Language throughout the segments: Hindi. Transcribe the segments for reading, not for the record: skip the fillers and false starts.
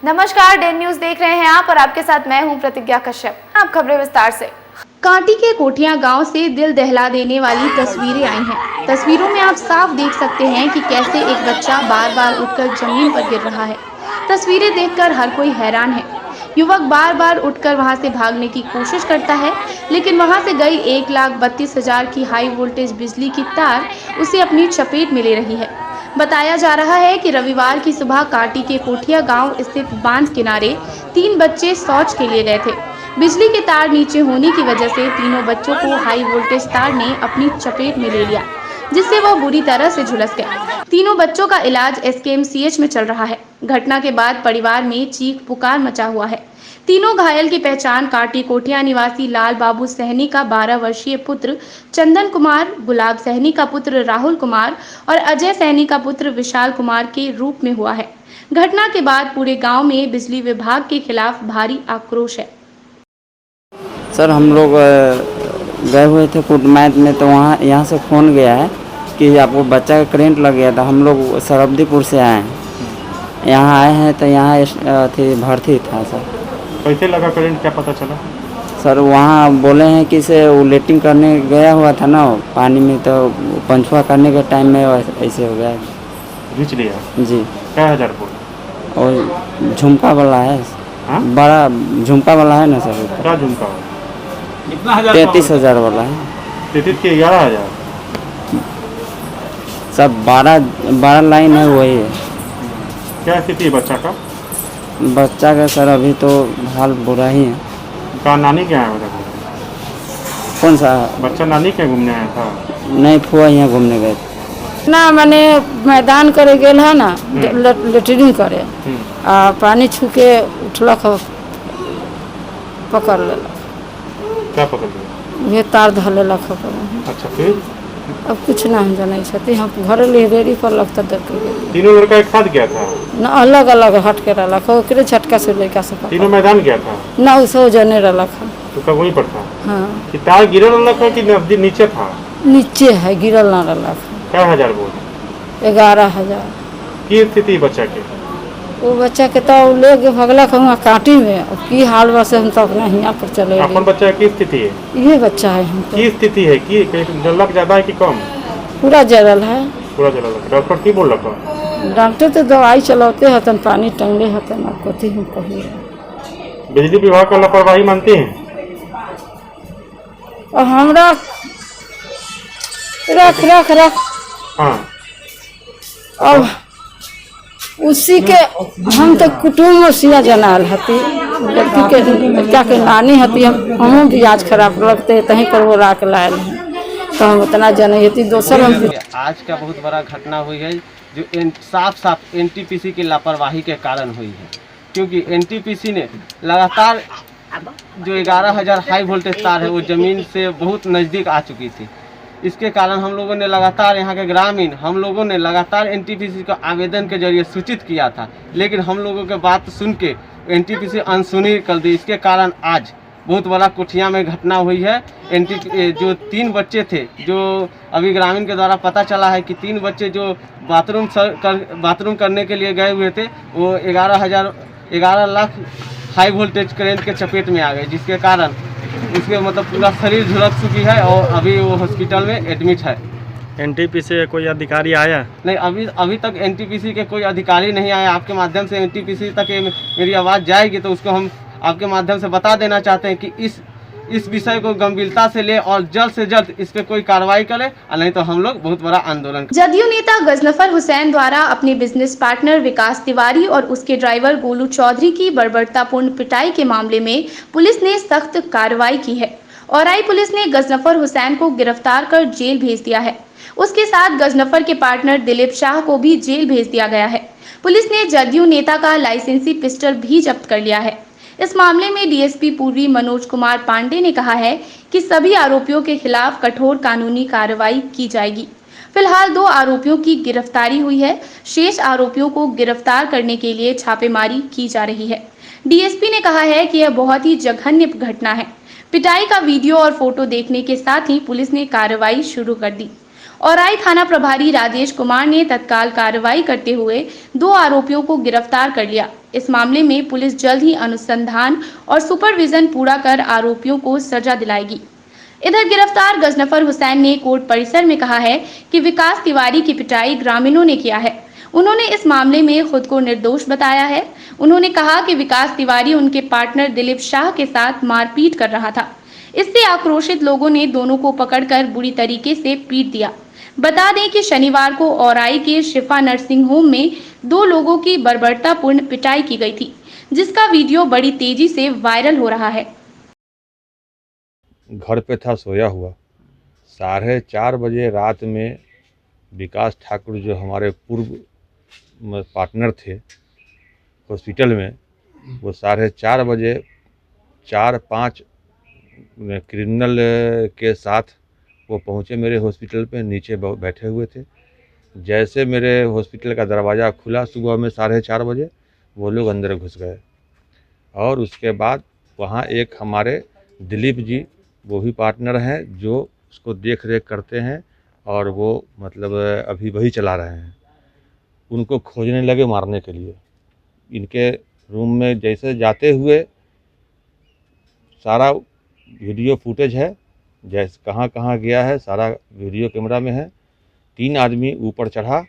नमस्कार, डेन न्यूज देख रहे हैं आप और आपके साथ मैं हूं प्रतिज्ञा कश्यप। आप खबरें विस्तार से। कांटी के कोठियां गांव से दिल दहला देने वाली तस्वीरें आई हैं। तस्वीरों में आप साफ देख सकते हैं कि कैसे एक बच्चा बार बार उठकर जमीन पर गिर रहा है। तस्वीरें देखकर हर कोई हैरान है। युवक बार बार उठकर वहां से भागने की कोशिश करता है, लेकिन वहां से गई 1,32,000 की हाई वोल्टेज बिजली की तार उसे अपनी चपेट में ले रही है। बताया जा रहा है कि रविवार की सुबह कांटी के कोठिया गांव स्थित बांध किनारे 3 बच्चे शौच के लिए गए थे। बिजली के तार नीचे होने की वजह से तीनों बच्चों को हाई वोल्टेज तार ने अपनी चपेट में ले लिया, जिससे वह बुरी तरह से झुलस गए। तीनों बच्चों का इलाज SKMCH में चल रहा है। घटना के बाद परिवार में चीख पुकार मचा हुआ है। तीनों घायल की पहचान कांटी कोठिया निवासी लाल बाबू सहनी का 12 वर्षीय पुत्र चंदन कुमार, गुलाब सहनी का पुत्र राहुल कुमार और अजय सहनी का पुत्र विशाल कुमार के रूप में हुआ है। घटना के बाद पूरे गांव में बिजली विभाग के खिलाफ भारी आक्रोश है। सर, हम लोग गए हुए थे कुटमैत में, तो यहाँ से फ़ोन गया है कि आपको बच्चा का करेंट लग गया था। हम लोग सरब्दीपुर से आए हैं, यहाँ आए हैं तो यहाँ भर्ती था। सर कैसे लगा करंट, क्या पता चला? सर वहाँ बोले हैं कि से वो लेटिंग करने गया हुआ था ना पानी में, तो पंचुआ करने के टाइम में ऐसे हो गया। घींच लिया जी। क्या 1000 वोल्ट? और झुमका वाला है। हाँ? बड़ा झुमका वाला है ना सर। क्या झुमका? 33,000 वाला है। 33 के 11,000? सब 12 लाइन है, वही है। क्या स्थिति है बच्चा का? बच्चा का सर अभी तो हाल बुरा ही है। कहाँ नानी के आया था? कौन सा बच्चा नानी के घूमने आया था? नहीं, फुआ यहाँ घूमने गए ना, मैंने मैदान करे गेल है ना, लेटरिन करे आ पानी छू के उठलक, पकड़ लेलक। क्या पकड़ लिया? ये तार धर लेलक। अच्छा, फिर? अब कुछ ना हम जाने छथि, हम घर रेडी पर लगता देख के। तीनों लड़का एक साथ गया था? ना, अलग अलग हट के रहलक। ओकरे झटका से लड़का से तीनों मैदान गया था? ना, उसो जने रहलक। तो कब वहीं पर था? हाँ, कि तार गिरल रहलक है कि नजदीक नीचे था? नीचे है, गिरल ना रहलक। क्या 1000 वोल्ट? 11,000 की स्थिति बच्चा के? वो बच्चा के तो ले के भगलक हुआ कांटी में। अब की हाल बा से हम तो अपना यहाँ पर चले अपन बच्चा की स्थिति है? ये बच्चा है हमको। की स्थिति है कि जलक ज्यादा है कि कम? पूरा जरल है। पूरा जलक। डॉक्टर की बोल रखा? डॉक्टर तो दवाई चलाते हतन, पानी टंगले हतन। अब कथी हम कहिए। बिजली विभाग का लापरवाही मानते हैं? और हमरा रख हाँ। अब उसी के हम तो कुटुम्ब सिया जनाल हती, लड़की के बच्चा के नानी हती। हम भी आज खराब लगते तहीं पर वो राख लायल हैं, तो हम उतना जने हती। दोसर हम आज का बहुत बड़ा घटना हुई है जो साफ NTPC की लापरवाही के कारण हुई है, क्योंकि NTPC ने लगातार जो 11,000 हाई वोल्टेज तार है वो ज़मीन से बहुत नज़दीक आ चुकी थी। इसके कारण हम लोगों ने लगातार यहाँ के ग्रामीण हम लोगों ने लगातार NTPC को आवेदन के जरिए सूचित किया था, लेकिन हम लोगों के बात सुन के NTPC अनसुनी कर दी। इसके कारण आज बहुत बड़ा कोठिया में घटना हुई है। जो 3 बच्चे थे, जो अभी ग्रामीण के द्वारा पता चला है कि 3 बच्चे जो बाथरूम करने के लिए गए हुए थे, वो 11 लाख हाई वोल्टेज करंट के चपेट में आ गए, जिसके कारण उसके मतलब पूरा शरीर झुलस चुकी है और अभी वो हॉस्पिटल में एडमिट है। NTPC से कोई अधिकारी आया? नहीं, अभी तक NTPC के कोई अधिकारी नहीं आया। आपके माध्यम से NTPC तक मेरी आवाज़ जाएगी तो उसको हम आपके माध्यम से बता देना चाहते हैं कि इस विषय को गंभीरता से ले और जल्द से जल्द इस पे कोई कार्रवाई करे, और नहीं तो हम लोग बहुत बड़ा आंदोलन। जदयू नेता गजनफर हुसैन द्वारा अपने बिजनेस पार्टनर विकास तिवारी और उसके ड्राइवर गोलू चौधरी की बर्बरतापूर्ण पिटाई के मामले में पुलिस ने सख्त कार्रवाई की है। औराई पुलिस ने गजनफर हुसैन को गिरफ्तार कर जेल भेज दिया है। उसके साथ गजनफर के पार्टनर दिलीप शाह को भी जेल भेज दिया गया है। पुलिस ने जदयू नेता का लाइसेंसी पिस्टल भी जब्त कर लिया है। इस मामले में DSP पूर्वी मनोज कुमार पांडे ने कहा है कि सभी आरोपियों के खिलाफ कठोर कानूनी कार्रवाई की जाएगी। फिलहाल 2 आरोपियों की गिरफ्तारी हुई है। शेष आरोपियों को गिरफ्तार करने के लिए छापेमारी की जा रही है। DSP ने कहा है कि यह बहुत ही जघन्य घटना है। पिटाई का वीडियो और फोटो देखने के साथ ही पुलिस ने कार्रवाई शुरू कर दी। औराई थाना प्रभारी राजेश कुमार ने तत्काल कार्रवाई करते हुए 2 आरोपियों को गिरफ्तार कर लिया। इस मामले में पुलिस जल्द ही अनुसंधान और सुपरविजन पूरा कर आरोपियों को सजा दिलाएगी। इधर गिरफ्तार गजनफर हुसैन ने कोर्ट परिसर में कहा है कि विकास तिवारी की पिटाई ग्रामीणों ने किया है। उन्होंने इस मामले में खुद को निर्दोष बताया है। उन्होंने कहा कि विकास तिवारी उनके पार्टनर दिलीप शाह के साथ मारपीट कर रहा था। इससे आक्रोशित लोगों ने दोनों को पकड़कर बुरी तरीके से पीट दिया। बता दें कि शनिवार को औराई के शिफा नर्सिंग होम में 2 लोगों की बर्बरतापूर्ण पिटाई की गई थी, जिसका वीडियो बड़ी तेजी से वायरल हो रहा है। घर पे था सोया हुआ, 4:30 बजे रात में विकास ठाकुर जो हमारे पूर्व पार्टनर थे हॉस्पिटल में, वो 4:30 बजे 4-5 क्रिमिनल के साथ वो पहुँचे मेरे हॉस्पिटल पे। नीचे बैठे हुए थे। जैसे मेरे हॉस्पिटल का दरवाज़ा खुला सुबह में 4:30 बजे, वो लोग अंदर घुस गए। और उसके बाद वहाँ एक हमारे दिलीप जी, वो भी पार्टनर हैं, जो उसको देख रेख करते हैं और वो मतलब अभी वही चला रहे हैं। उनको खोजने लगे मारने के लिए। इनके रूम में जैसे जाते हुए सारा वीडियो फुटेज है, जैसे कहाँ कहाँ गया है सारा वीडियो कैमरा में है। 3 आदमी ऊपर चढ़ा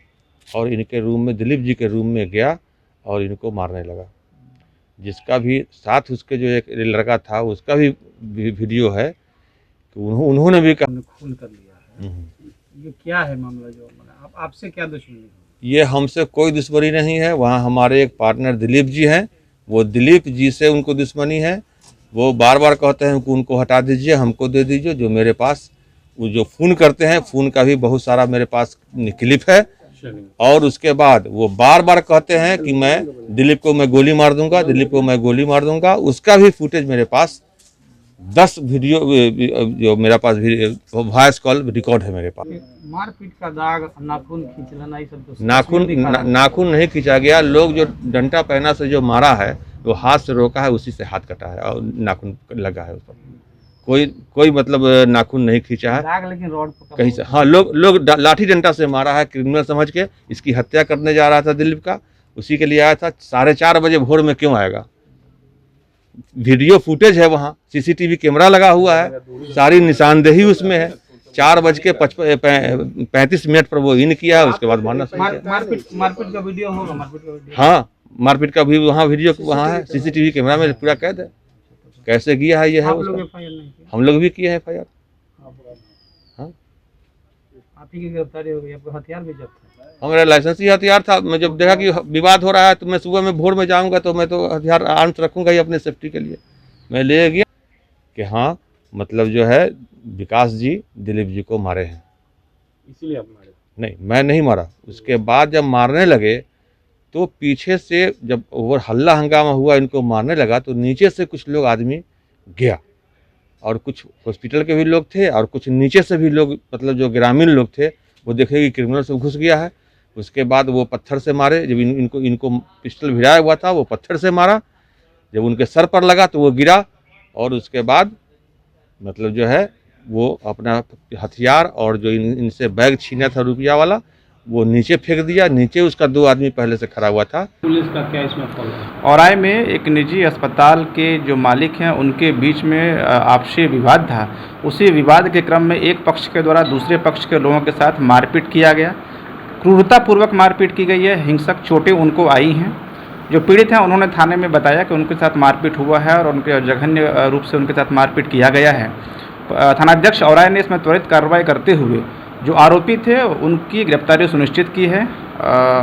और इनके रूम में, दिलीप जी के रूम में गया और इनको मारने लगा। जिसका भी साथ उसके जो एक लड़का था उसका भी वीडियो है कि उन्होंने भी खून कर लिया है। ये क्या है मामला जो आपसे क्या दुश्मनी है? ये हमसे कोई दुश्मनी नहीं है। वहाँ हमारे एक पार्टनर दिलीप जी हैं, वो दिलीप जी से उनको दुश्मनी है। वो बार बार कहते हैं कि उनको हटा दीजिए, हमको दे दीजिए। जो मेरे पास वो जो फ़ोन करते हैं, फ़ोन का भी बहुत सारा मेरे पास क्लिप है। और उसके बाद वो बार बार कहते हैं कि मैं दिलीप को मैं गोली मार दूंगा, दिलीप को मैं गोली मार दूंगा। उसका भी फुटेज मेरे पास 10 वीडियो जो मेरे पास वॉइस कॉल रिकॉर्ड है मेरे पास। मारपीट का दाग, नाखून खींच लेना, ये सब तो नाखून नहीं खींचा गया। लोग जो डंटा पहना से जो मारा है, वो हाथ से रोका है, उसी से हाथ कटा है और नाखून लगा है उस पर। कोई मतलब नाखून नहीं खींचा है दाग, लेकिन रॉड कहीं से। हाँ, लोग लाठी डंडा से मारा है, क्रिमिनल समझ के। इसकी हत्या करने जा रहा था दिलीप का, उसी के लिए आया था। 4:30 बजे भोर में क्यों आएगा? वीडियो फुटेज है, वहाँ सीसीटीवी कैमरा लगा हुआ है, सारी निशानदेही उसमें है। 4:35 पर वो इन किया, उसके बाद मारना सही है। मारपीट का वीडियो होगा, मारपीट का वीडियो। हाँ, मारपीट का भी वहाँ वीडियो वहाँ है, सीसीटीवी कैमरा में पूरा कैद है। कैसे किया है ये है उसका। हम लोग भी किए हैं FIR। हाँ, आप ही की गिरफ्तारी हो गई। आपका हथियार भी जब्त है? हमारा लाइसेंसी हथियार था। मैं जब देखा कि विवाद हो रहा है तो मैं सुबह में भोर में जाऊंगा तो मैं तो हथियार आर्म्स रखूंगा ही अपने सेफ्टी के लिए। मैं ले गया कि हाँ, मतलब जो है विकास जी दिलीप जी को मारे हैं, इसीलिए आप मारे? नहीं, मैं नहीं मारा। उसके बाद जब मारने लगे तो पीछे से जब ओवर हल्ला हंगामा हुआ, इनको मारने लगा, तो नीचे से कुछ लोग आदमी गया और कुछ हॉस्पिटल के भी लोग थे और कुछ नीचे से भी लोग, मतलब जो ग्रामीण लोग थे, वो देखे कि क्रिमिनल से घुस गया है। उसके बाद वो पत्थर से मारे। जब इनको पिस्टल भिड़ाया हुआ था, वो पत्थर से मारा। जब उनके सर पर लगा तो वो गिरा और उसके बाद मतलब जो है वो अपना हथियार और जो इनसे बैग छीना था रुपया वाला, वो नीचे फेंक दिया। नीचे उसका 2 आदमी पहले से खड़ा हुआ था। पुलिस का क्या इसमें फॉलो है? औराई में एक निजी अस्पताल के जो मालिक हैं, उनके बीच में आपसी विवाद था। उसी विवाद के क्रम में एक पक्ष के द्वारा दूसरे पक्ष के लोगों के साथ मारपीट किया गया। क्रूरतापूर्वक मारपीट की गई है। हिंसक चोटें उनको आई हैं। जो पीड़ित हैं उन्होंने थाने में बताया कि उनके साथ मारपीट हुआ है और उनके जघन्य रूप से उनके साथ मारपीट किया गया है। थानाध्यक्ष औराई ने इसमें त्वरित कार्रवाई करते हुए जो आरोपी थे उनकी गिरफ्तारी सुनिश्चित की है,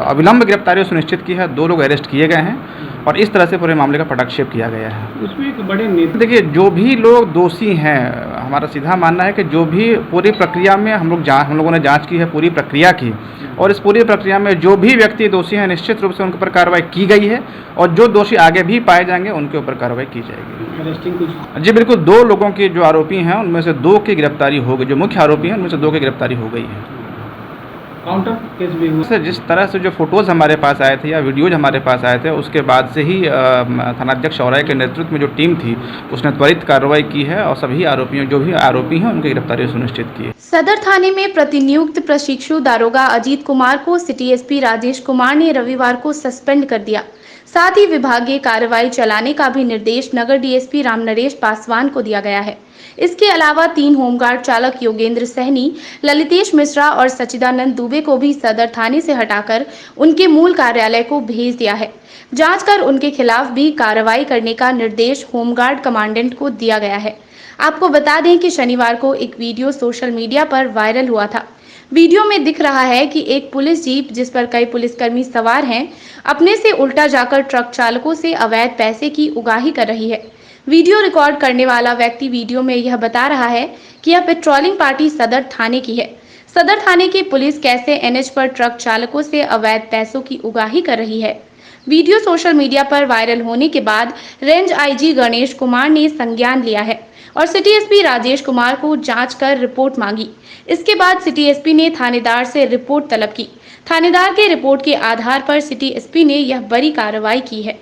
अविलंब गिरफ्तारी सुनिश्चित की है। 2 लोग अरेस्ट किए गए हैं और इस तरह से पूरे मामले का पटाक्षेप किया गया है। उसमें एक बड़े नेता, देखिए, जो भी लोग दोषी हैं, हमारा सीधा मानना है कि जो भी पूरी प्रक्रिया में हम लोगों ने जांच की है पूरी प्रक्रिया की, और इस पूरी प्रक्रिया में जो भी व्यक्ति दोषी हैं निश्चित रूप से उनके ऊपर कार्रवाई की गई है और जो दोषी आगे भी पाए जाएंगे उनके ऊपर कार्रवाई की जाएगी। अरेस्टिंग कुछ? जी बिल्कुल, 2 लोगों की जो आरोपी हैं उनमें से 2 की गिरफ्तारी हो गई। जो मुख्य आरोपी हैं उनमें से 2 की गिरफ्तारी हो गई है। काउंटर केस भी हुआ? जिस तरह से जो फोटोज़ हमारे पास आए थे या वीडियोज हमारे पास आए थे, उसके बाद से ही थानाध्यक्ष औराई के नेतृत्व में जो टीम थी उसने त्वरित कार्रवाई की है और सभी आरोपियों, जो भी आरोपी हैं, उनकी गिरफ्तारी सुनिश्चित की है। सदर थाने में प्रतिनियुक्त प्रशिक्षु दारोगा अजीत कुमार को सिटी एसपी राजेश कुमार ने रविवार को सस्पेंड कर दिया। साथ ही विभागीय कार्रवाई चलाने का भी निर्देश नगर डीएसपी रामनरेश पासवान को दिया गया है। इसके अलावा 3 होमगार्ड चालक योगेंद्र सहनी, ललितेश मिश्रा और सच्चिदानंद दुबे को भी सदर थाने से हटाकर उनके मूल कार्यालय को भेज दिया है। जांच कर उनके खिलाफ भी कार्रवाई करने का निर्देश होमगार्ड कमांडेंट को दिया गया है। आपको बता दें कि शनिवार को एक वीडियो सोशल मीडिया पर वायरल हुआ था। वीडियो में दिख रहा है कि एक पुलिस जीप जिस पर कई पुलिसकर्मी सवार हैं, अपने से उल्टा जाकर ट्रक चालकों से अवैध पैसे की उगाही कर रही है। वीडियो रिकॉर्ड करने वाला व्यक्ति वीडियो में यह बता रहा है कि यह पेट्रोलिंग पार्टी सदर थाने की है। सदर थाने की पुलिस कैसे एनएच पर ट्रक चालकों से अवैध पैसों की उगाही कर रही है। वीडियो सोशल मीडिया पर वायरल होने के बाद रेंज आईजी गणेश कुमार ने संज्ञान लिया है और सिटी एसपी राजेश कुमार को जांच कर रिपोर्ट मांगी। इसके बाद सिटी एसपी ने थानेदार से रिपोर्ट तलब की। थानेदार के रिपोर्ट के आधार पर सिटी एसपी ने यह बड़ी कार्रवाई की है।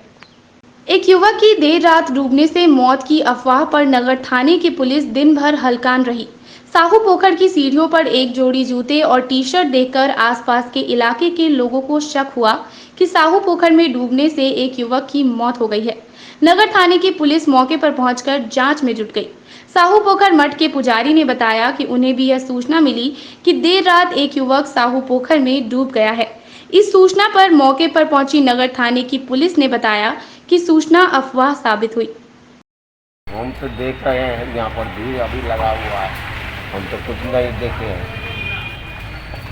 एक युवक की देर रात डूबने से मौत की अफवाह पर नगर थाने की पुलिस दिन भर हलकान रही। साहू पोखर की सीढ़ियों पर एक जोड़ी जूते और टी-शर्ट देखकर आसपास के इलाके के लोगों को शक हुआ कि साहू पोखर में डूबने से एक युवक की मौत हो गई है। नगर थाने की पुलिस मौके पर पहुंचकर जांच में जुट गई। साहू पोखर मठ के पुजारी ने बताया कि उन्हें भी यह सूचना मिली कि देर रात एक युवक साहू पोखर में डूब गया है। इस सूचना पर मौके पर पहुंची नगर थाने की पुलिस ने बताया कि सूचना अफवाह साबित हुई। हम तो देख रहे हैं यहाँ पर भीड़ अभी लगा हुआ है, हम तो कुछ नहीं देखे हैं।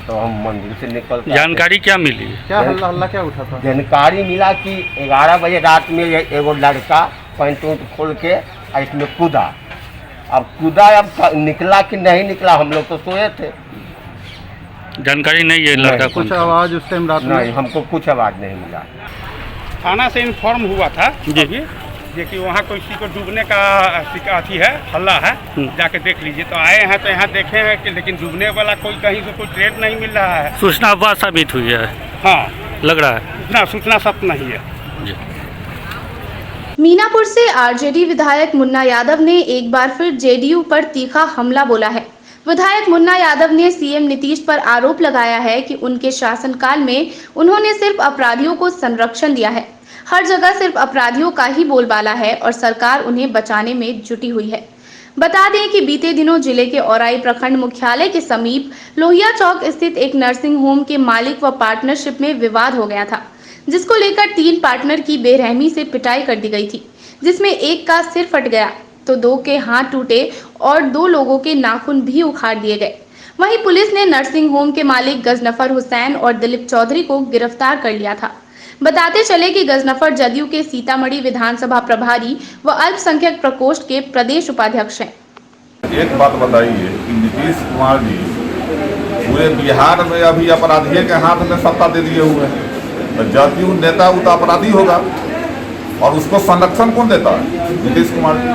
तो हम मंदिर से निकल जानकारी क्या मिली? क्या हल्ला क्या उठा था? जानकारी मिला कि 11 बजे रात में एगो लड़का पैंट उंट खोल के इसमें कूदा। अब निकला कि नहीं निकला, हम लोग तो सोए थे। जानकारी नहीं है लड़का कौन कुछ आवाज़ उस टाइम रात में? नहीं, हमको कुछ आवाज़ नहीं मिला। थाना से इन्फॉर्म हुआ था जी कि वहाँ किसी को डूबने का अथी है, हल्ला है, जाके देख लीजिए। तो आए हैं तो यहाँ देखे हैं कि लेकिन डूबने वाला कोई कहीं से कोई ट्रेड नहीं मिल रहा है। सूचना अफवाह साबित हुई है, हाँ लग रहा है। इतना सूचना सत्य नहीं है जी। मीनापुर से आरजेडी विधायक मुन्ना यादव ने एक बार फिर जेडीयू पर तीखा हमला बोला है। विधायक मुन्ना यादव ने सीएम नीतीश पर आरोप लगाया है कि उनके शासनकाल में उन्होंने सिर्फ अपराधियों को संरक्षण दिया है। हर जगह सिर्फ अपराधियों का ही बोलबाला है और सरकार उन्हें बचाने में जुटी हुई है। बता दें कि बीते दिनों जिले के औराई प्रखंड मुख्यालय के समीप लोहिया चौक स्थित एक नर्सिंग होम के मालिक व पार्टनरशिप में विवाद हो गया था, जिसको लेकर 3 पार्टनर की बेरहमी से पिटाई कर दी गई थी, जिसमें एक का सिर फट गया तो 2 के हाथ टूटे और 2 लोगों के नाखून भी उखाड़ दिए गए। वहीं पुलिस ने नर्सिंग होम के मालिक गजनफर हुसैन और दिलीप चौधरी को गिरफ्तार कर लिया था। बताते चले कि गजनफर जदयू के सीतामढ़ी विधानसभा प्रभारी व अल्पसंख्यक प्रकोष्ठ के प्रदेश उपाध्यक्ष हैं। एक बात बताइए कि नीतीश कुमार जी पूरे बिहार में अभी अपराधियों के हाथ में सत्ता दे दिए हुए हैं, तो जदयू नेता वो तो अपराधी होगा और उसको संरक्षण कौन देता है? नीतीश कुमार जी।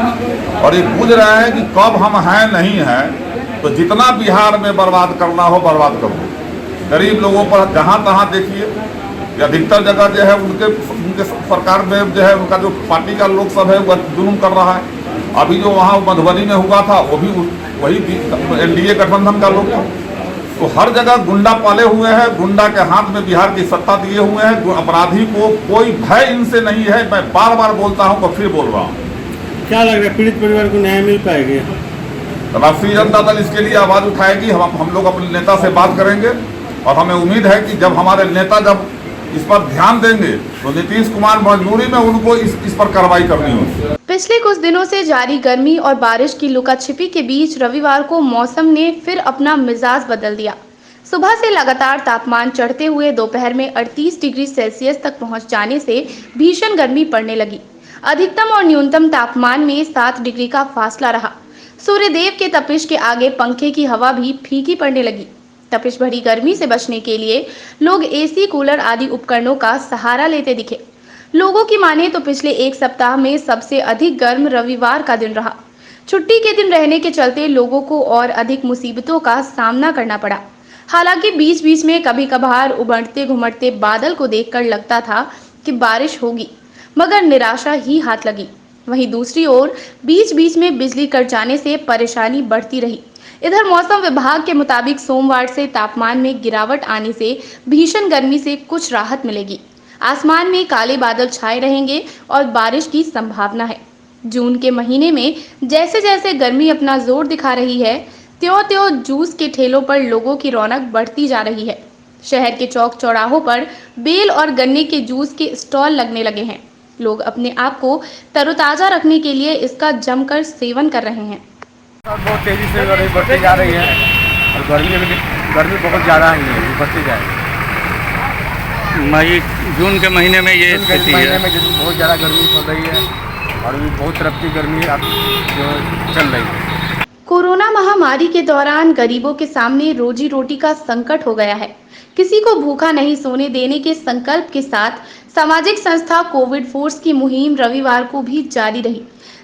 और ये पूछ रहे हैं कि कब हम हैं नहीं हैं, तो जितना बिहार में बर्बाद करना हो बर्बाद करो। गरीब लोगों पर जहाँ तहाँ देखिए, अधिकतर जगह जो है उनके सरकार में जो है उनका जो पार्टी का लोग सब है वह जुल्म कर रहा है। अभी जो वहाँ मधुबनी में हुआ था वो भी वही एनडीए गठबंधन का लोग था। तो हर जगह गुंडा पाले हुए हैं, गुंडा के हाथ में बिहार की सत्ता दिए हुए हैं। अपराधी को कोई भय इनसे नहीं है। मैं बार बार बोलता हूँ और फिर बोल रहा हूँ। क्या लग रहा है पीड़ित परिवार को न्याय मिल पाएगा? राष्ट्रीय जनता दल इसके लिए आवाज उठाएगी। हम लोग अपने नेता से बात करेंगे और हमें उम्मीद है कि जब हमारे नेता जब इस पर ध्यान देंगे तो नीतीश कुमार मजबूरी में उनको इस पर कार्रवाई करनी होगी। पिछले कुछ दिनों से जारी गर्मी और बारिश की लुकाछिपी के बीच रविवार को मौसम ने फिर अपना मिजाज बदल दिया। सुबह से लगातार तापमान चढ़ते हुए दोपहर में 38 डिग्री सेल्सियस तक पहुंच जाने से भीषण गर्मी पड़ने लगी। अधिकतम और न्यूनतम तापमान में 7 डिग्री का फासला रहा। सूर्यदेव के तपिश के आगे पंखे की हवा भी फीकी पड़ने लगी। तपिश भरी गर्मी से बचने के लिए लोग एसी, कूलर आदि उपकरणों का सहारा लेते दिखे। लोगों की माने तो पिछले 1 सप्ताह में सबसे अधिक गर्म रविवार का दिन रहा। छुट्टी के दिन रहने के चलते लोगों को और अधिक मुसीबतों का सामना करना पड़ा। हालांकि बीच बीच में कभी कभार उमड़ते घुमड़ते बादल को देखकर लगता था कि बारिश होगी, मगर निराशा ही हाथ लगी। वहीं दूसरी ओर बीच बीच में बिजली कट जाने से परेशानी बढ़ती रही। इधर मौसम विभाग के मुताबिक सोमवार से तापमान में गिरावट आने से भीषण गर्मी से कुछ राहत मिलेगी। आसमान में काले बादल छाए रहेंगे और बारिश की संभावना है। जून के महीने में जैसे जैसे गर्मी अपना जोर दिखा रही है, त्यों-त्यों जूस के ठेलों पर लोगों की रौनक बढ़ती जा रही है। शहर के चौक चौराहों पर बेल और गन्ने के जूस के स्टॉल लगने लगे हैं। लोग अपने आप को तरोताजा रखने के लिए इसका जमकर सेवन कर रहे हैं। बहुत तेजी से गर्मी बढ़ती जा रही है और गर्मी बहुत ज़्यादा ही है, बढ़ती जाएगी। मई जून के महीने में ये स्थिति महीने है। में बहुत ज़्यादा गर्मी पड़ रही है और भी बहुत तरफ की गर्मी अब जो चल रही है। कोरोना महामारी के दौरान गरीबों के सामने रोजी रोटी का संकट हो गया है। किसी को भूखा नहीं सोने देने के संकल्प के साथ सामाजिक संस्था कोविड फोर्स की मुहिम रविवार को भी जारी रही।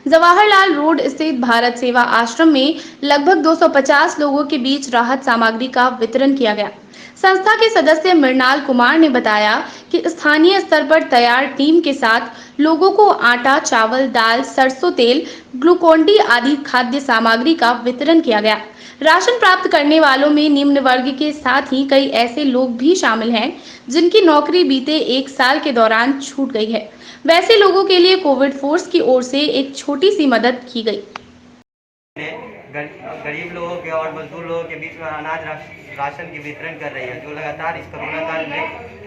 जवाहरलाल रोड स्थित भारत सेवा आश्रम में लगभग 250 लोगों के बीच राहत सामग्री का वितरण किया गया। संस्था के सदस्य मृणाल कुमार ने बताया कि स्थानीय स्तर पर तैयार टीम के साथ लोगों को आटा, चावल, दाल, सरसों तेल, ग्लूकोन-डी आदि खाद्य सामग्री का वितरण किया गया। राशन प्राप्त करने वालों में निम्न वर्ग के साथ ही कई ऐसे लोग भी शामिल हैं जिनकी नौकरी बीते 1 साल के दौरान छूट गई है। वैसे लोगों के लिए कोविड फोर्स की ओर से एक छोटी सी मदद की गई। गरीब लोगों के और मजदूर लोगों के बीच में अनाज राशन की वितरण कर रही है। जो लगातार इस कोरोना काल में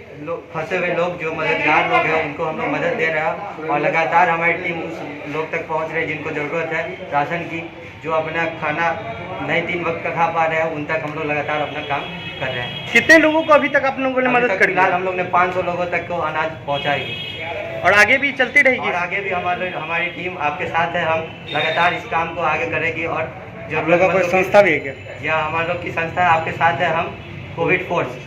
फंसे हुए लोग, जो मददगार लोग हैं, उनको हम लोग मदद दे रहे हैं और लगातार हमारी टीम उस लोग तक पहुंच रही है जिनको ज़रूरत है राशन की, जो अपना खाना नहीं 3 वक्त का खा पा रहे हैं, उन तक हम लोग लगातार अपना काम कर रहे हैं। कितने लोगों को अभी तक आप लोगों ने मदद करी? फिलहाल हम लोग ने 500 लोगों तक को अनाज पहुँचाएगी और आगे भी चलती रहेगी। और आगे भी हमारी टीम आपके साथ है। हम लगातार इस काम को आगे करेगी और आप लोगों का कोई संस्था भी है क्या? या हमारे लोग की संस्था है आपके साथ है। हम कोविड फोर्स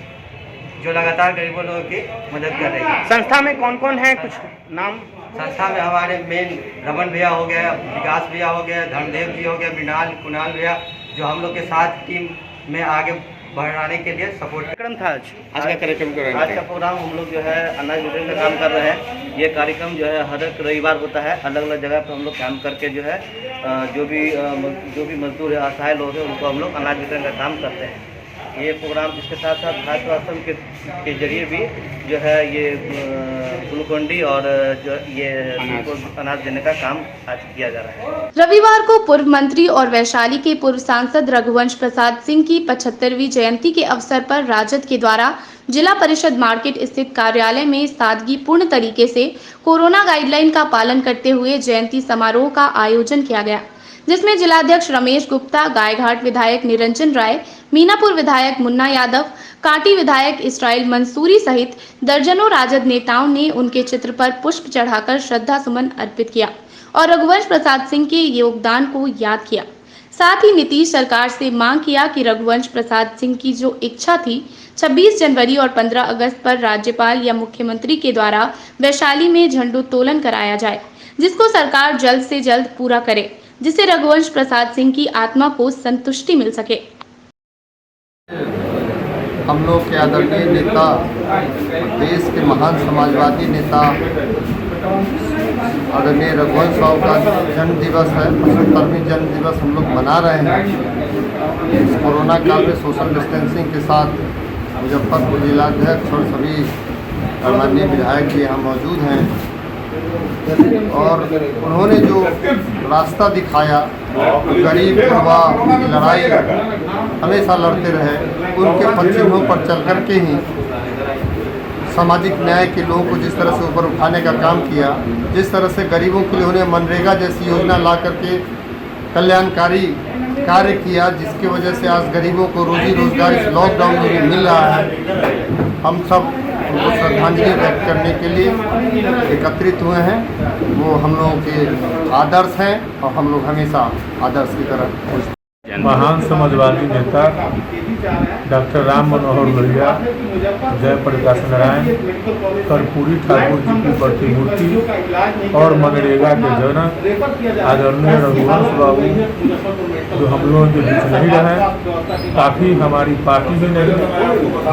जो लगातार गरीबों लोगों की मदद कर रही है। संस्था में कौन कौन है, कुछ नाम? संस्था में हमारे मेन रमन भैया हो गया, विकास भैया हो गया, धर्मदेव जी हो गया, मृणाल कुणाल भैया, जो हम लोग के साथ टीम में आगे बढ़ाने के लिए सपोर्ट कार्यक्रम था। आज का कार्यक्रम आज का प्रोग्राम हम लोग जो है अनाज वितरण का काम कर रहे हैं। ये कार्यक्रम जो है हर एक रविवार होता है। अलग अलग जगह पर हम लोग काम करके जो है जो भी मजदूर है, असहाय लोग हैं, उनको हम लोग अनाज वितरण का काम करते हैं। ये प्रोग्राम इसके साथ साथ भारत आश्रम के जरिए भी जो है ये ग्लूकोन-डी और जो ये अनाज देने का काम आज किया जा रहा है। रविवार को पूर्व मंत्री और वैशाली के पूर्व सांसद रघुवंश प्रसाद सिंह की 75वीं जयंती के अवसर पर राजद के द्वारा जिला परिषद मार्केट स्थित कार्यालय में सादगीपूर्ण तरीके से कोरोना गाइडलाइन का पालन करते हुए जयंती समारोह का आयोजन किया गया, जिसमें जिलाध्यक्ष रमेश गुप्ता, गायघाट विधायक निरंजन राय, मीनापुर विधायक मुन्ना यादव, कांटी विधायक इस्राइल मंसूरी सहित दर्जनों राजद नेताओं ने उनके चित्र पर पुष्प चढ़ाकर श्रद्धा सुमन अर्पित किया और रघुवंश प्रसाद सिंह के योगदान को याद किया। साथ ही नीतीश सरकार से मांग किया कि रघुवंश प्रसाद सिंह की जो इच्छा थी 26 जनवरी और 15 अगस्त पर राज्यपाल या मुख्यमंत्री के द्वारा वैशाली में झंडोत्तोलन कराया जाए, जिसको सरकार जल्द से जल्द पूरा करे, जिससे रघुवंश प्रसाद सिंह की आत्मा को संतुष्टि मिल सके। हम लोग के आदरणीय नेता, देश के महान समाजवादी नेता आदरणीय रघुवंश साहब का जन्म दिवस है। 75वीं जन्म दिवस हम लोग मना रहे हैं। इस कोरोना काल में सोशल डिस्टेंसिंग के साथ मुजफ्फरपुर जिलाध्यक्ष और सभी गणमान्य विधायक भी यहाँ मौजूद हैं और उन्होंने जो रास्ता दिखाया, गरीब गुरबा की लड़ाई हमेशा लड़ते रहे, उनके पक्षों पर चल कर के ही सामाजिक न्याय के लोगों को जिस तरह से ऊपर उठाने का काम किया, जिस तरह से गरीबों के लिए उन्हें मनरेगा जैसी योजना ला करके कल्याणकारी कार्य किया, जिसकी वजह से आज गरीबों को रोजी रोजगार इस लॉकडाउन में मिल रहा है। हम सब उनको श्रद्धांजलि व्यक्त करने के लिए एकत्रित हुए हैं। वो हम लोगों के आदर्श हैं और हम लोग हमेशा आदर्श की तरह। महान समाजवादी नेता डॉक्टर राम मनोहर लोहिया, जयप्रकाश नारायण, कर्पूरी ठाकुर जी की प्रतिमूर्ति और मनरेगा के जनक आदरणीय रघुवंश बाबू जो हम लोगों के बीच नहीं रहे, काफ़ी हमारी पार्टी में नहीं,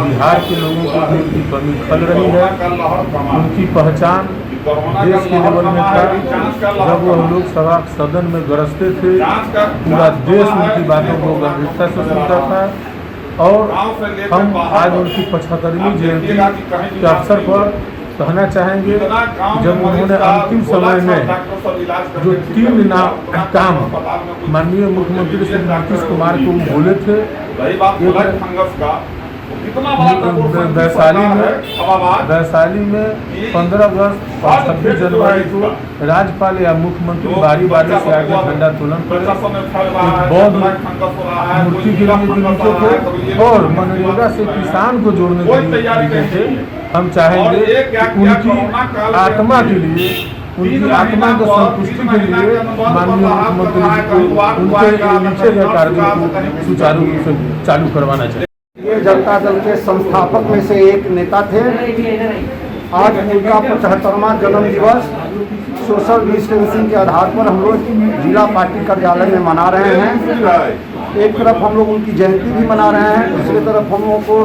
बिहार के लोगों को भी उनकी कमी खल रही है। उनकी पहचान देश के लेवल में था। जब वो हम लोग सभा सदन में गरजते थे, पूरा देश उनकी बातों को गंभीरता से सुनता था और हम आज उनकी 75वीं जयंती के अवसर पर कहना चाहेंगे जब उन्होंने अंतिम समय में जो 3 काम माननीय मुख्यमंत्री श्री नीतीश कुमार को बोले थे, वैशाली में 15 अगस्त और 26 जनवरी को राज्यपाल या मुख्यमंत्री बारी बारी से आगे झंडा तोलन करे, एक बौद्ध मूर्ति के लिए दिए थे और मनरेगा से किसान को जोड़ने के लिए दिए थे। हम चाहेंगे कि उनकी आत्मा के लिए, उनकी आत्मा को संतुष्टि के लिए माननीय मुख्यमंत्री जी को उनके नीचे गए कार्यों को सुचारू रूप से चालू करवाना चाहिए। ये जनता दल के संस्थापक में से एक नेता थे। आज उनका 75वां जन्म दिवस सोशल डिस्टेंसिंग के आधार पर हम लोग जिला पार्टी कार्यालय में मना रहे हैं। एक तरफ हम लोग उनकी जयंती भी मना रहे हैं, दूसरी तरफ हम लोगों को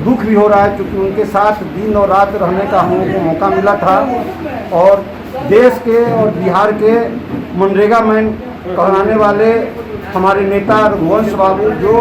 दुख भी हो रहा है क्योंकि उनके साथ दिन और रात रहने का हम लोगों को मौका मिला था और देश के और बिहार के मनरेगा मैन कहलाने वाले हमारे नेता रघुवंश बाबू, जो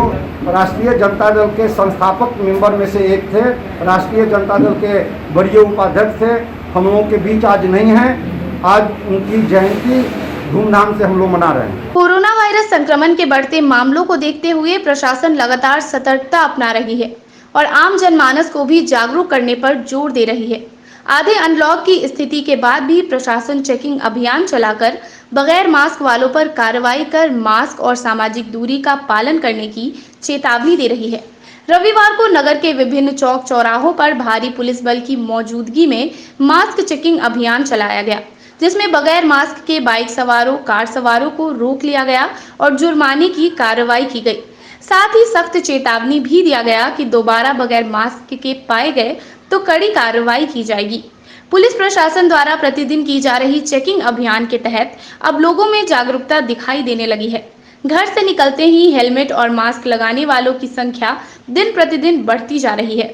राष्ट्रीय जनता दल के संस्थापक मेंबर में से एक थे, राष्ट्रीय जनता दल के बड़े उपाध्यक्ष थे, हम लोगों के बीच आज नहीं हैं। आज उनकी जयंती धूमधाम से हम लोग मना रहे हैं। कोरोना वायरस संक्रमण के बढ़ते मामलों को देखते हुए प्रशासन लगातार सतर्कता अपना रही है और आम जनमानस को भी जागरूक करने पर जोर दे रही है। आधे अनलॉक की स्थिति के बाद भी प्रशासन चेकिंग अभियान चलाकर बगैर मास्क वालों पर कार्रवाई कर मास्क और सामाजिक दूरी का पालन करने की चेतावनी दे रही है। रविवार को नगर के विभिन्न चौक चौराहों पर भारी पुलिस बल की मौजूदगी में मास्क चेकिंग अभियान चलाया गया, जिसमें बगैर मास्क के बाइक सवारों, कार सवारों को रोक लिया गया और जुर्माने की कार्रवाई की गई। साथ ही सख्त चेतावनी भी दिया गया कि दोबारा बगैर मास्क के पाए गए तो कड़ी कार्रवाई की जाएगी। पुलिस प्रशासन द्वारा प्रतिदिन की जा रही चेकिंग अभियान के तहत अब लोगों में जागरूकता दिखाई देने लगी है। घर से निकलते ही हेलमेट और मास्क लगाने वालों की संख्या दिन प्रतिदिन बढ़ती जा रही है।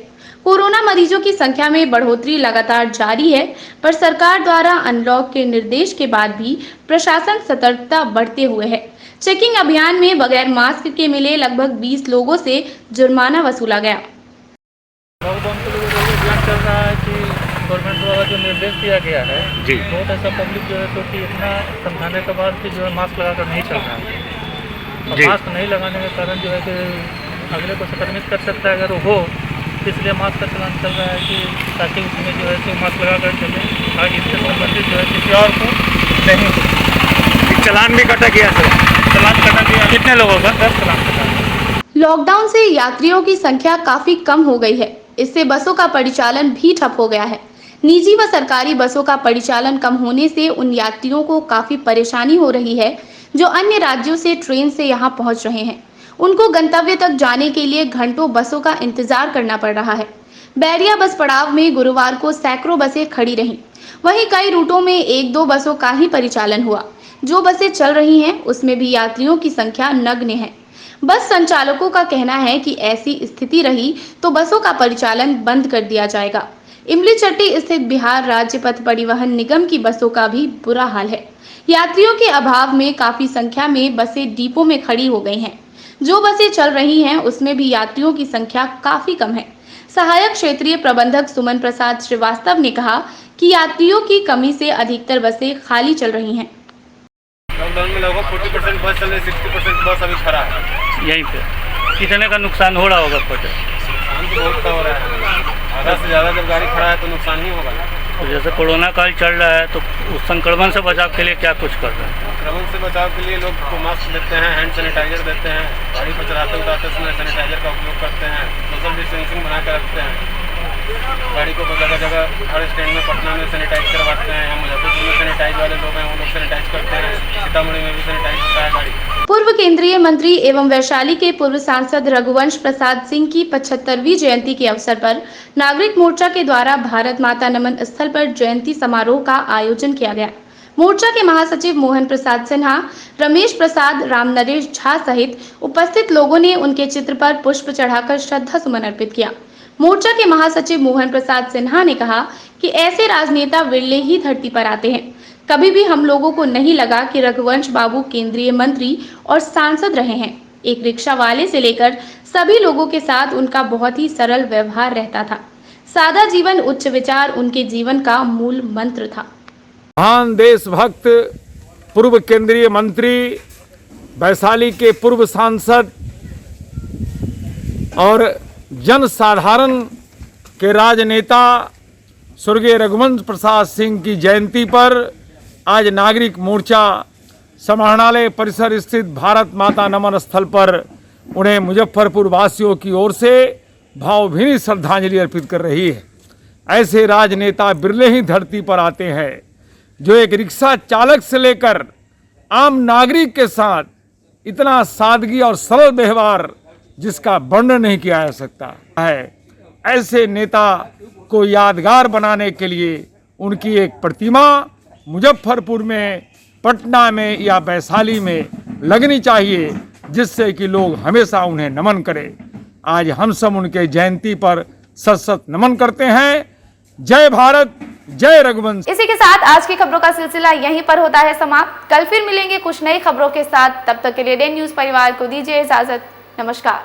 कोरोना मरीजों की संख्या में बढ़ोतरी लगातार जारी है, पर सरकार द्वारा अनलॉक के निर्देश के बाद भी प्रशासन सतर्कता बढ़ते हुए है। चेकिंग अभियान में बगैर मास्क के मिले लगभग 20 लोगों से जुर्माना वसूला गया। लॉकडाउन के लिए अभियान चल रहा है कि गवर्नमेंट द्वारा जो निर्देश दिया गया है जी, बहुत ऐसा पब्लिक जो है तो कि इतना समझाने के बाद कि जो है मास्क लगाकर नहीं चल रहा है। मास्क नहीं लगाने के कारण जो है कि अगले को संक्रमित कर सकता है अगर वो हो, इसलिए मास्क का चलन चल रहा है कि ताकि उसमें जो है कि मास्क लगा कर चले, आगे इससे संबंधित जो है किसी और को नहीं हो। चलान भी कटा गया सर, चलान कटा गया। कितने लोगों का? 10 चलान कटा। लॉकडाउन से यात्रियों की संख्या काफी कम हो गई है, इससे बसों का परिचालन भी ठप हो गया है। निजी व सरकारी बसों का परिचालन कम होने से उन यात्रियों को काफी परेशानी हो रही है जो अन्य राज्यों से ट्रेन से यहां पहुंच रहे हैं। उनको गंतव्य तक जाने के लिए घंटों बसों का इंतजार करना पड़ रहा है। बैरिया बस पड़ाव में गुरुवार को सैकड़ों बसें खड़ी रहीं। वहीं कई रूटों में 1-2 बसों का ही परिचालन हुआ। जो बसें चल रही हैं उसमें भी यात्रियों की संख्या नगण्य है। बस संचालकों का कहना है कि ऐसी स्थिति रही तो बसों का परिचालन बंद कर दिया जाएगा। इमली चट्टी स्थित बिहार राज्य पथ परिवहन निगम की बसों का भी बुरा हाल है। यात्रियों के अभाव में काफी संख्या में बसें डिपो में खड़ी हो गई हैं। जो बसें चल रही हैं उसमें भी यात्रियों की संख्या काफी कम है। सहायक क्षेत्रीय प्रबंधक सुमन प्रसाद श्रीवास्तव ने कहा कि यात्रियों की कमी से अधिकतर बसें खाली चल रही हैं। लॉकडाउन में लगभग 40% बस चल रही, 60% बस अभी खड़ा है यहीं पे। कितने का नुकसान हो रहा होगा? नुकसान तो बहुत का हो रहा है, आधा से ज़्यादा जब गाड़ी खड़ा है तो नुकसान ही होगा। तो जैसे कोरोना काल चल रहा है तो उस संक्रमण से बचाव के लिए क्या कुछ कर रहे हैं? संक्रमण से बचाव के लिए लोग को मास्क देते हैं, हैंड सैनिटाइजर देते हैं, गाड़ी पर चलाते उतारते समय सैनिटाइजर का उपयोग करते हैं, सोशल डिस्टेंसिंग बना कर रखते हैं। गाड़ी को जगह जगह हर स्टैंड में पटना में सैनिटाइज करवाते हैं, हम मुजफ्फरपुर में सैनिटाइज वाले लोग हैं वो लोग सैनिटाइज करते हैं, सीतामढ़ी में भी सैनिटाइज होता है गाड़ी। पूर्व केंद्रीय मंत्री एवं वैशाली के पूर्व सांसद रघुवंश प्रसाद सिंह की 75वीं जयंती के अवसर पर नागरिक मोर्चा के द्वारा भारत माता नमन स्थल पर जयंती समारोह का आयोजन किया गया। मोर्चा के महासचिव मोहन प्रसाद सिन्हा, रमेश प्रसाद, राम नरेश झा सहित उपस्थित लोगों ने उनके चित्र पर पुष्प चढ़ाकर श्रद्धा सुमन अर्पित किया। मोर्चा के महासचिव मोहन प्रसाद सिन्हा ने कहा कि ऐसे राजनेता विरले ही धरती पर आते हैं। कभी भी हम लोगों को नहीं लगा कि रघुवंश बाबू केंद्रीय मंत्री और सांसद रहे हैं। एक रिक्शा वाले से लेकर सभी लोगों के साथ उनका बहुत ही सरल व्यवहार रहता था। सादा जीवन उच्च विचार उनके जीवन का मूल मंत्र था। महान देशभक्त, पूर्व केंद्रीय मंत्री, वैशाली के पूर्व सांसद और जनसाधारण के राजनेता स्वर्गीय रघुवंश प्रसाद सिंह की जयंती पर आज नागरिक मोर्चा समाहरणालय परिसर स्थित भारत माता नमन स्थल पर उन्हें मुजफ्फरपुर वासियों की ओर से भावभीनी श्रद्धांजलि अर्पित कर रही है। ऐसे राजनेता बिरले ही धरती पर आते हैं जो एक रिक्शा चालक से लेकर आम नागरिक के साथ इतना सादगी और सरल व्यवहार जिसका वर्णन नहीं किया जा सकता है। ऐसे नेता को यादगार बनाने के लिए उनकी एक प्रतिमा मुजफ्फरपुर में, पटना में या वैशाली में लगनी चाहिए, जिससे कि लोग हमेशा उन्हें नमन करें। आज हम सब उनके जयंती पर सत सत नमन करते हैं। जय भारत, जय रघुवंश। इसी के साथ आज की खबरों का सिलसिला यहीं पर होता है समाप्त। कल फिर मिलेंगे कुछ नई खबरों के साथ। तब तक के लिए डे न्यूज परिवार को दीजिए इजाजत। नमस्कार।